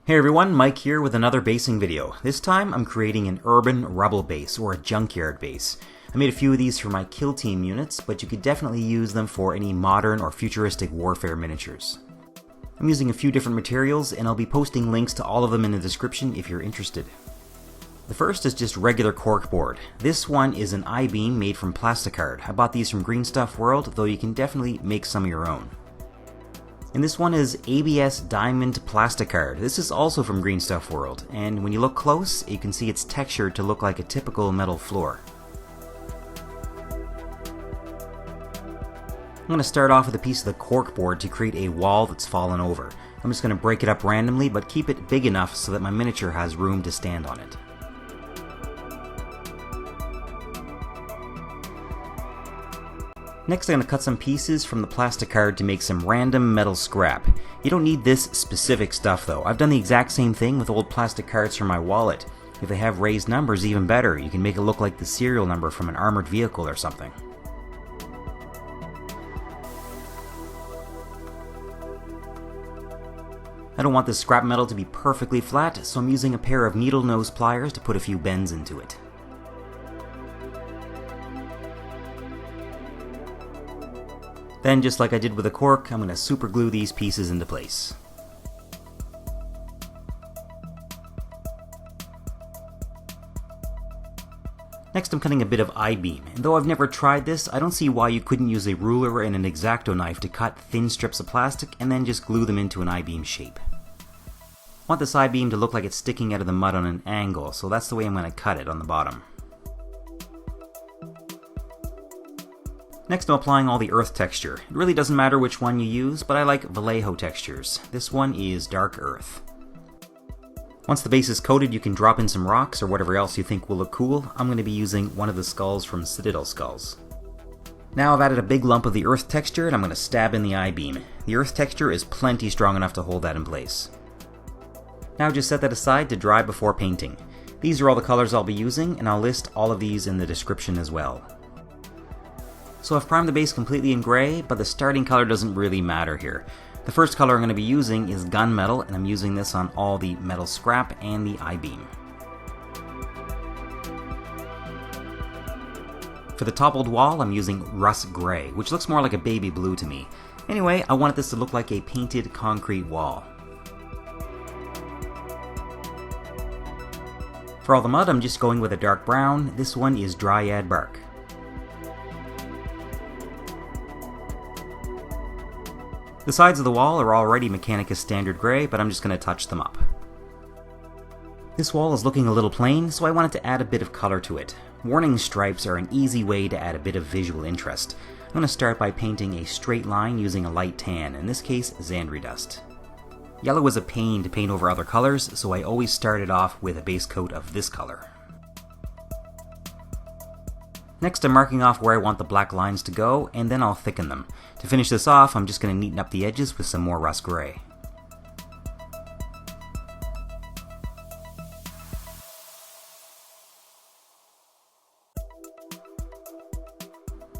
Hey everyone, Mike here with another basing video. This time I'm creating an urban rubble base, or a junkyard base. I made a few of these for my kill team units, but you could definitely use them for any modern or futuristic warfare miniatures. I'm using a few different materials, and I'll be posting links to all of them in the description if you're interested. The first is just regular corkboard. This one is an I-beam made from Plasticard. I bought these from Green Stuff World, though you can definitely make some of your own. And this one is ABS Diamond Plasticard. This is also from Green Stuff World, and when you look close, you can see it's textured to look like a typical metal floor. I'm going to start off with a piece of the corkboard to create a wall that's fallen over. I'm just going to break it up randomly, but keep it big enough so that my miniature has room to stand on it. Next I'm going to cut some pieces from the Plasticard to make some random metal scrap. You don't need this specific stuff though. I've done the exact same thing with old plastic cards from my wallet. If they have raised numbers, even better. You can make it look like the serial number from an armored vehicle or something. I don't want this scrap metal to be perfectly flat, so I'm using a pair of needle nose pliers to put a few bends into it. Then, just like I did with the cork, I'm going to super glue these pieces into place. Next I'm cutting a bit of I-beam, and though I've never tried this, I don't see why you couldn't use a ruler and an X-Acto knife to cut thin strips of plastic and then just glue them into an I-beam shape. I want this I-beam to look like it's sticking out of the mud on an angle, so that's the way I'm going to cut it on the bottom. Next I'm applying all the earth texture. It really doesn't matter which one you use, but I like Vallejo textures. This one is dark earth. Once the base is coated, you can drop in some rocks or whatever else you think will look cool. I'm going to be using one of the skulls from Citadel Skulls. Now I've added a big lump of the earth texture and I'm going to stab in the I-beam. The earth texture is plenty strong enough to hold that in place. Now just set that aside to dry before painting. These are all the colors I'll be using, and I'll list all of these in the description as well. So I've primed the base completely in grey, but the starting color doesn't really matter here. The first color I'm going to be using is gunmetal, and I'm using this on all the metal scrap and the I-beam. For the toppled wall, I'm using Russ Grey, which looks more like a baby blue to me. Anyway, I wanted this to look like a painted concrete wall. For all the mud, I'm just going with a dark brown. This one is Dryad bark. The sides of the wall are already Mechanicus standard grey, but I'm just going to touch them up. This wall is looking a little plain, so I wanted to add a bit of colour to it. Warning stripes are an easy way to add a bit of visual interest. I'm going to start by painting a straight line using a light tan, in this case Zandri dust. Yellow is a pain to paint over other colours, so I always started off with a base coat of this colour. Next I'm marking off where I want the black lines to go, and then I'll thicken them. To finish this off, I'm just going to neaten up the edges with some more Russ Grey.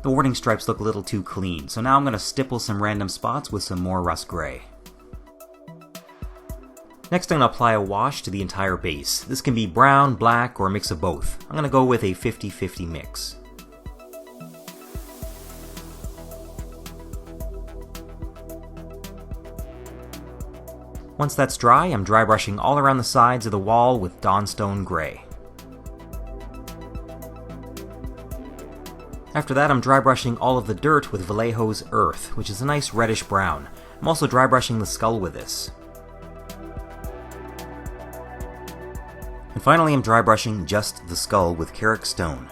The warning stripes look a little too clean, so now I'm going to stipple some random spots with some more Russ Grey. Next I'm going to apply a wash to the entire base. This can be brown, black, or a mix of both. I'm going to go with a 50-50 mix. Once that's dry, I'm dry brushing all around the sides of the wall with Dawnstone Grey. After that, I'm dry brushing all of the dirt with Vallejo's Earth, which is a nice reddish brown. I'm also dry brushing the skull with this. And finally, I'm dry brushing just the skull with Karak stone.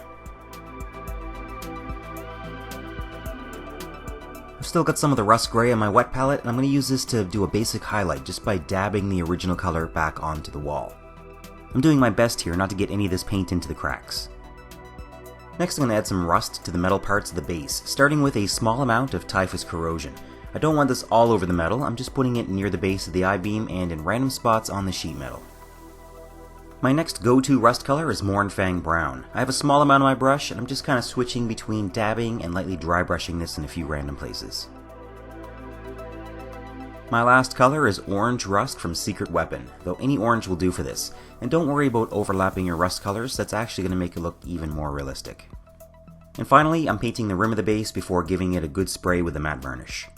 I've still got some of the Russ Grey on my wet palette, and I'm going to use this to do a basic highlight just by dabbing the original color back onto the wall. I'm doing my best here not to get any of this paint into the cracks. Next I'm going to add some rust to the metal parts of the base, starting with a small amount of Typhus Corrosion. I don't want this all over the metal, I'm just putting it near the base of the I-beam and in random spots on the sheet metal. My next go-to rust color is Mournfang Brown. I have a small amount on my brush, and I'm just kind of switching between dabbing and lightly dry brushing this in a few random places. My last color is Orange Rust from Secret Weapon, though any orange will do for this. And don't worry about overlapping your rust colors, that's actually going to make it look even more realistic. And finally, I'm painting the rim of the base before giving it a good spray with the matte varnish.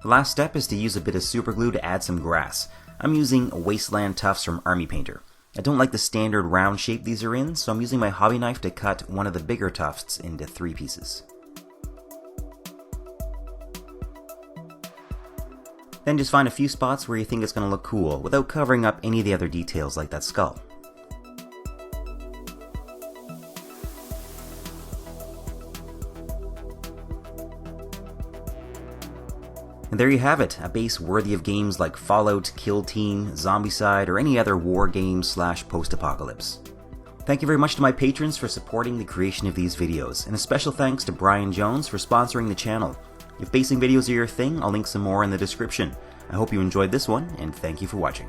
The last step is to use a bit of super glue to add some grass. I'm using Wasteland Tufts from Army Painter. I don't like the standard round shape these are in, so I'm using my hobby knife to cut one of the bigger tufts into 3 pieces. Then just find a few spots where you think it's going to look cool, without covering up any of the other details like that skull. And there you have it, a base worthy of games like Fallout, Kill Team, Zombicide, or any other war game / post-apocalypse. Thank you very much to my patrons for supporting the creation of these videos, and a special thanks to Brian Jones for sponsoring the channel. If basing videos are your thing, I'll link some more in the description. I hope you enjoyed this one, and thank you for watching.